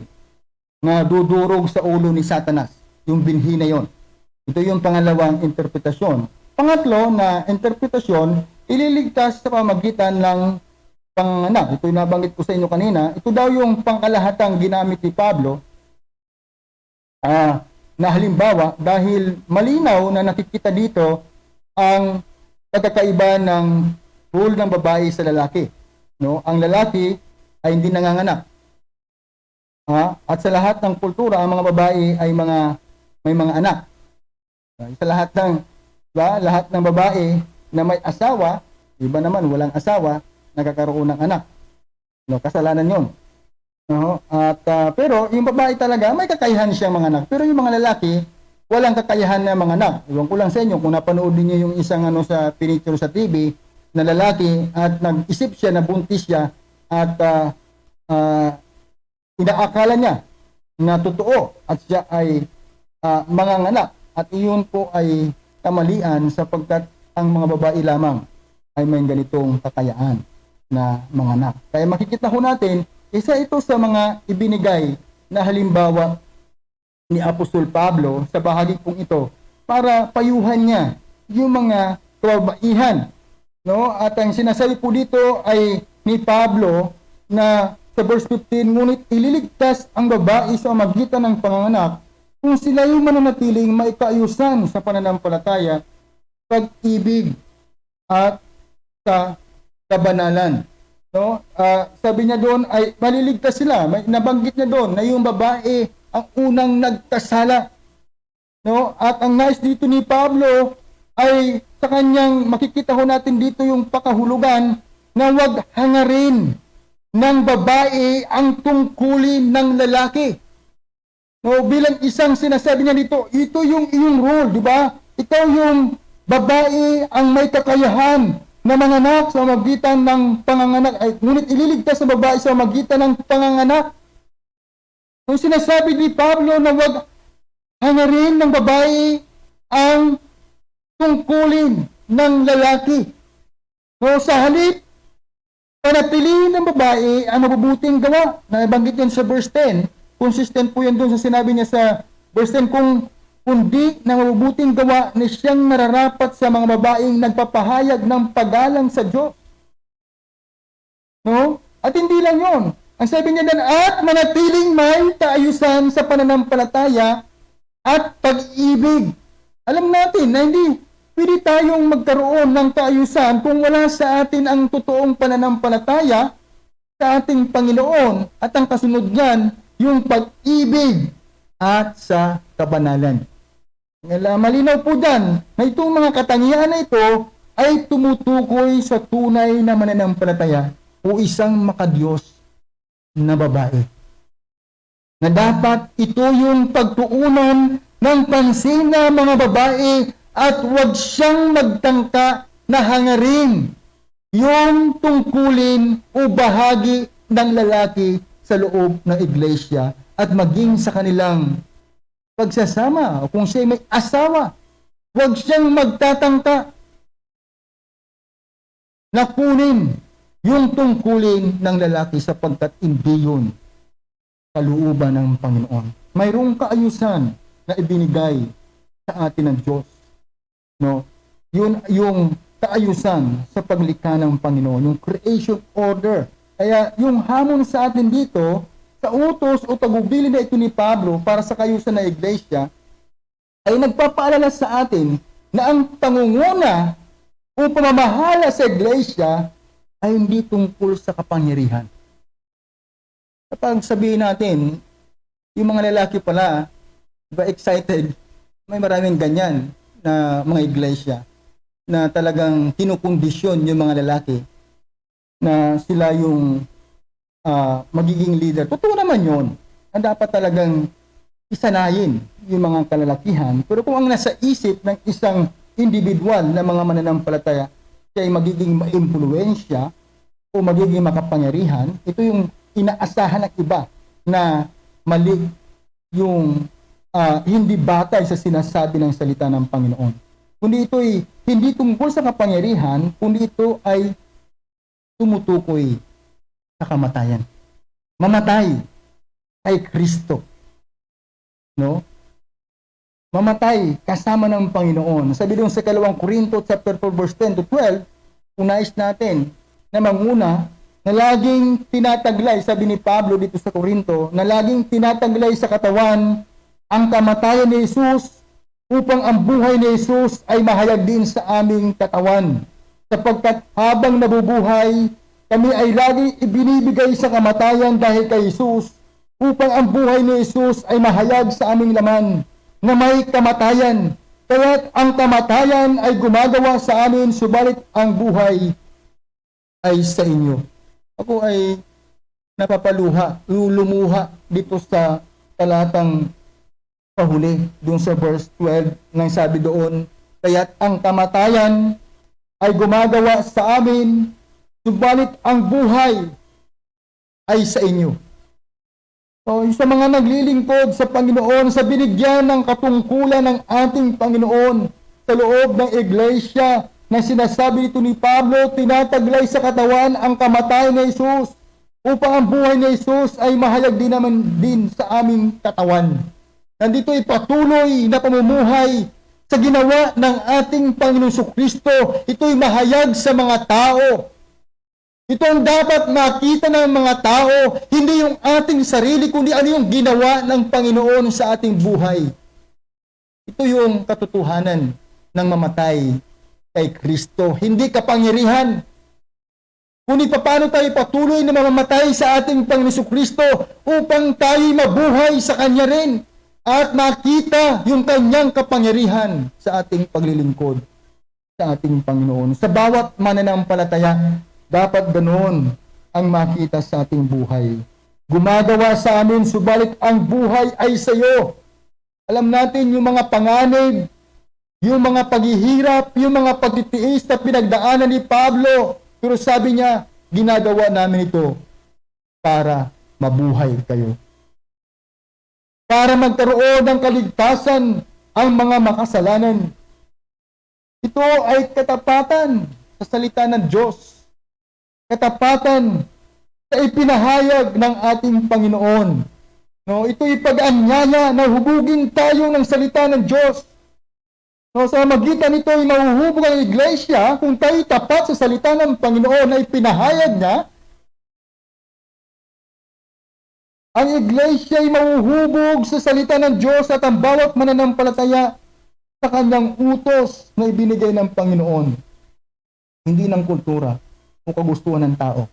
na dudurog sa ulo ni Satanas, yung binhi na yon. Ito yung pangalawang interpretasyon. Pangatlo na interpretasyon, ililigtas sa pamagitan ng panganak. Ito yung nabanggit ko sa inyo kanina. Ito daw yung pangkalahatang ginamit ni Pablo na halimbawa dahil malinaw na nakikita dito ang pagkakaiba ng role ng babae sa lalaki. No? Ang lalaki ay hindi nanganganak. At sa lahat ng kultura, ang mga babae ay may mga anak. Sa lahat ng babae na may asawa, iba naman walang asawa, nagkakaroon ng anak. No, kasalanan 'yon. No? Pero yung babae talaga may kakayahan siyang mga anak. Pero yung mga lalaki, walang kakayahan na mga anak. Iwan ko lang sa inyo kung napanood niyo yung isang sa pinicture sa TV na lalaki at nag-isip siya na buntis siya at inaakala niya na totoo at siya ay manganganak at iyon po ay kamalian sapagkat ang mga babae lamang ay may ganitong kakayaan na manganak. Kaya makikita ho natin, isa ito sa mga ibinigay na halimbawa ni Apostol Pablo sa bahagi pong ito para payuhan niya yung mga kababaihan. No? At ang sinasabi po dito ay ni Pablo na sa verse 15, ngunit ililigtas ang babae sa magitan ng panganganak kung sila yung mananatiling maikaayusan sa pananampalataya, pag-ibig at sa kabanalan. No? Sabi niya doon ay maliligtas sila. Nabanggit niya doon na yung babae ang unang nagkasala. No? At ang nais dito ni Pablo ay sa kanyang makikita ho natin dito yung pakahulugan na wag hangarin ng babae ang tungkulin ng lalaki. No, bilang isang sinasabi niya dito, ito yung iyong role, di ba? Ikaw yung babae ang may kakayahan na manganak sa magitan ng panganganak. Ay, ngunit ililigtas sa babae sa magitan ng panganganak. Kung sinasabi ni Pablo na wag hangarin ng babae ang tungkulin ng lalaki. So, sa halip, panatilihin ng babae ang mabubuting gawa. Nabanggit yan sa verse 10. Consistent po yan doon sa sinabi niya sa verse 10, kundi ng mabubuting gawa na siyang nararapat sa mga babaeng nagpapahayag ng paggalang sa Diyos. No? At hindi lang yon. Ang sabi niya dan, at manatiling may kaayusan sa pananampalataya at pag-ibig. Alam natin na hindi pwede tayong magkaroon ng kaayusan kung wala sa atin ang totoong pananampalataya sa ating Panginoon at ang kasunod niyan, yung pag-ibig at sa kabanalan. Malinaw po dyan na itong mga katangian na ito ay tumutukoy sa tunay na mananampalataya o isang makadiyos na babae. Na dapat ito yung pagtuunan ng pansin na mga babae at huwag siyang magtangka na hangarin yung tungkulin o bahagi ng lalaki sa loob ng iglesia at maging sa kanilang pagsasama. Kung siya may asawa, huwag siyang magtatangka na kunin yung tungkulin ng lalaki sapagkat hindi yun kalooban ng Panginoon. Mayroong kaayusan na ibinigay sa atin ng Diyos. No? Yun yung kaayusan sa paglikha ng Panginoon, yung creation order. Kaya yung hamon sa atin dito, sa utos o tagubilin na ito ni Pablo para sa kaayusan ng iglesia, ay nagpapaalala sa atin na ang pangunguna o pamamahala sa iglesia ay hindi tungkol sa kapangyarihan. Kapag sabihin natin, yung mga lalaki pala, excited, may maraming ganyan na mga iglesia na talagang kinukondisyon yung mga lalaki na sila yung magiging leader. Totoo naman yun. Na dapat talagang isanayin yung mga kalalakihan. Pero kung ang nasa isip ng isang individual na mga mananampalataya, siya ay magiging maimpluwensya o magiging makapangyarihan, ito yung inaasahan ng iba na mali yung hindi batay sa sinasabi ng salita ng Panginoon. Kundi ito ay hindi tungkol sa kapangyarihan, kundi ito ay tumutukoy sa kamatayan. Mamatay kay Kristo. No? Mamatay kasama ng Panginoon. Sabi doon sa 2 Corinto chapter 4 verse 10 to 12, unais natin na manguna na laging tinataglay, sabi ni Pablo dito sa Corinto, na laging tinataglay sa katawan ang kamatayan ni Jesus upang ang buhay ni Jesus ay mahayag din sa aming katawan. Sapagkat habang nabubuhay, kami ay laging ibinibigay sa kamatayan dahil kay Jesus upang ang buhay ni Jesus ay mahayag sa aming laman na may kamatayan. Kaya't ang kamatayan ay gumagawa sa amin, subalit ang buhay ay sa inyo. Ako ay lumuha dito sa talatang pahuli, doon sa verse 12, nang sabi doon, kaya't ang kamatayan ay gumagawa sa amin, subalit ang buhay ay sa inyo. So, sa mga naglilingkod sa Panginoon, sa binigyan ng katungkulan ng ating Panginoon sa loob ng iglesia, na sinasabi dito ni Pablo, tinataglay sa katawan ang kamatayan ni Jesus upang ang buhay ni Jesus ay mahayag din naman din sa aming katawan. Nandito ay patuloy na pamumuhay sa ginawa ng ating Panginoon Kristo. Ito'y mahayag sa mga tao. Ito ang dapat makita ng mga tao, hindi yung ating sarili, kundi ano yung ginawa ng Panginoon sa ating buhay. Ito yung katotohanan ng mamatay kay Kristo. Hindi kapangyarihan, kundi paano tayo patuloy na mamamatay sa ating Panginoon Kristo upang tayo mabuhay sa Kanya rin at makita yung Kanyang kapangyarihan sa ating paglilingkod sa ating Panginoon. Sa bawat mananampalataya, dapat ganoon ang makita sa ating buhay. Gumagawa sa amin, subalit ang buhay ay sa iyo. Alam natin yung mga panganib, yung mga paghihirap, yung mga pagtitiis na pinagdaanan ni Pablo. Pero sabi niya, ginagawa namin ito para mabuhay kayo. Para magkaroon ng kaligtasan ang mga makasalanan. Ito ay katapatan sa salita ng Diyos. Katapatan sa ipinahayag ng ating Panginoon. No, ito'y pag-anyaya na hubugin tayo ng salita ng Diyos. No, sa magitan nito ay mahuhubog ang iglesia kung tayo tapat sa salita ng Panginoon na ipinahayag niya Ang iglesia ay mahuhubog sa salita ng Diyos at ang bawat mananampalataya sa kanyang utos na ibinigay ng Panginoon. Hindi ng kultura o kagustuhan ng tao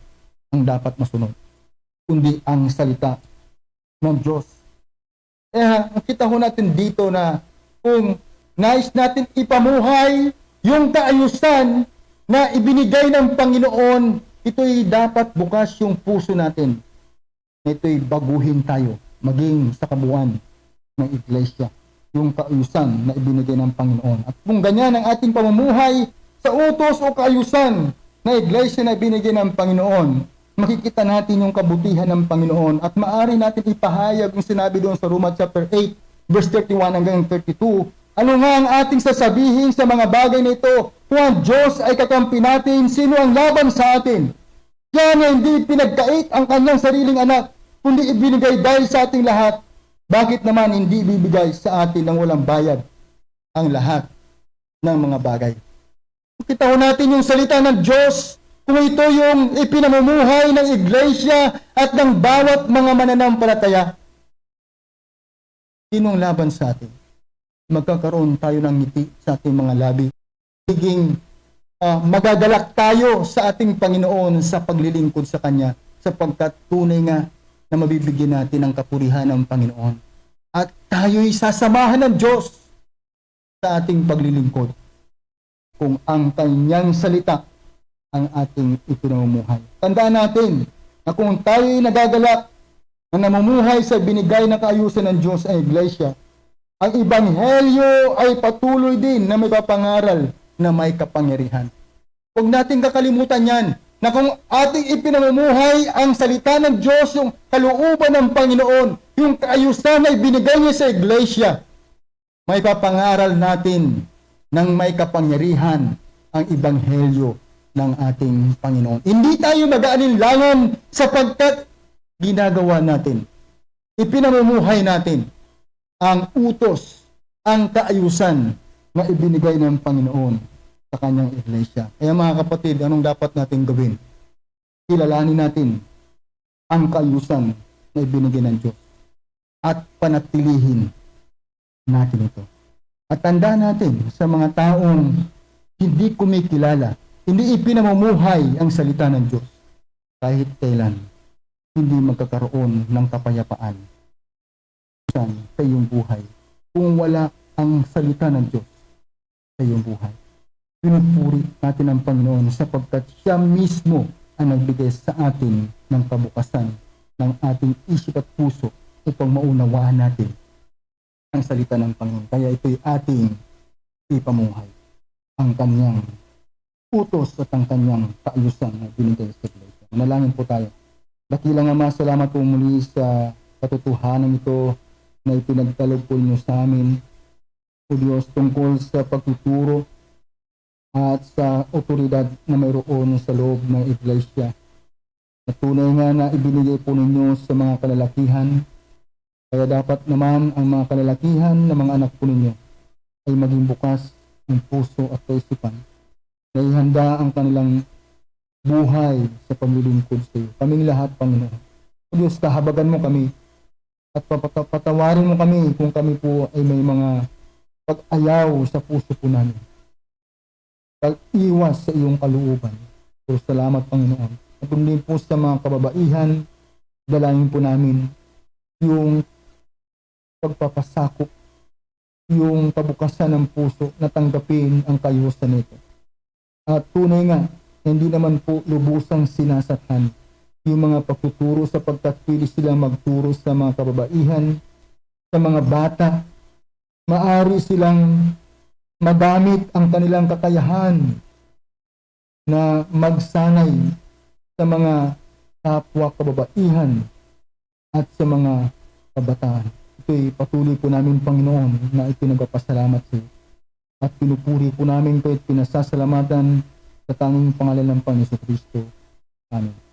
ang dapat masunod, kundi ang salita ng Diyos. Kaya nakita ho natin dito na kung nais natin ipamuhay yung kaayusan na ibinigay ng Panginoon, ito'y dapat bukas yung puso natin. Ito'y baguhin tayo, maging sa kabuuan ng iglesia, yung kaayusan na ibinigay ng Panginoon. At kung ganyan ang ating pamumuhay sa utos o kaayusan na iglesia na ibinigay ng Panginoon, makikita natin yung kabutihan ng Panginoon at maaari natin ipahayag yung sinabi doon sa Roma chapter 8, verse 31 hanggang 32. Ano nga ang ating sasabihin sa mga bagay na ito? Kung ang Diyos ay kakampi natin, sino ang laban sa atin? Siya na hindi pinagkait ang kanyang sariling anak, kundi ibinigay dahil sa ating lahat. Bakit naman hindi ibibigay sa atin ng walang bayad ang lahat ng mga bagay? Kita ho natin yung salita ng Diyos, kung ito yung ipinamumuhay ng iglesia at ng bawat mga mananampalataya. Sinong laban sa atin? Magkakaroon tayo ng ngiti sa ating mga labi. Higing magagalak tayo sa ating Panginoon sa paglilingkod sa Kanya, sapagkat tunay nga na mabibigyan natin ang kapurihan ng Panginoon. At tayo'y sasamahan ng Diyos sa ating paglilingkod kung ang Kanyang salita ang ating ipinamumuhay. Tandaan natin na kung tayo'y nagagalak na namumuhay sa binigay na kaayusan ng Diyos ang iglesia, ang Ebanghelyo ay patuloy din na may papangaral na may kapangyarihan. Huwag natin kakalimutan yan, na kung ating ipinamumuhay ang salita ng Diyos, yung kalooban ng Panginoon, yung kaayusan na ibinigay niya sa iglesia, may papangaral natin ng may kapangyarihan ang Ebanghelyo ng ating Panginoon. Hindi tayo mag-aalinlangan sapagkat ginagawa natin, ipinamumuhay natin ang utos, ang kaayusan na ibinigay ng Panginoon sa kanyang iglesia. Kaya mga kapatid, anong dapat natin gawin? Kilalanin natin ang kaayusan na ibinigay ng Diyos at panatilihin natin ito. At tandaan natin sa mga taong hindi kumikilala, hindi ipinamumuhay ang salita ng Diyos, kahit kailan hindi magkakaroon ng kapayapaan sa iyong buhay kung wala ang salita ng Diyos sa iyong buhay. Pinupuri natin ang Panginoon sapagkat siya mismo ang nagbigay sa atin ng kabukasan ng ating isip at puso upang maunawaan natin ang salita ng Panginoon. Kaya ito'y ating ipamuhay, ang kanyang utos at ang kanyang kaayusan na binigay sa iglesia. Manalangin po tayo. Dakilang Ama, salamat po muli sa katotohanan ito na ipinagkaloob po niyo sa amin, o Diyos, tungkol sa pagtuturo at sa otoridad na mayroon sa loob ng iglesia. At tunay nga na ibinigay po ninyo sa mga kalalakihan, kaya dapat naman ang mga kalalakihan na mga anak po ninyo ay maging bukas ng puso at kaisipan, na ihanda ang kanilang buhay sa paglilingkod sa iyo. Kaming lahat, Panginoon. O Diyos, kahabagan mo kami at patawarin mo kami kung kami po ay may mga pag-ayaw sa puso po namin. Pag-iwas sa iyong kalooban. Pero salamat, Panginoon. At din po sa mga kababaihan, dalangin po namin yung pagpapasakop, yung kabukasan ng puso na tanggapin ang kaayusan nito. At tunay nga, hindi naman po lubusang sinasaktan yung mga pagtuturo sapagkat pili sila magturo sa mga kababaihan, sa mga bata. Maari silang magamit ang kanilang kakayahan na magsanay sa mga kapwa kababaihan at sa mga kabataan. Ito'y patuloy po namin, Panginoon, na ipinagpapasalamat sa iyo. At pinupuri po namin ito at pinasasalamatan sa tanging pangalan ng Panginoon Kristo. Amen.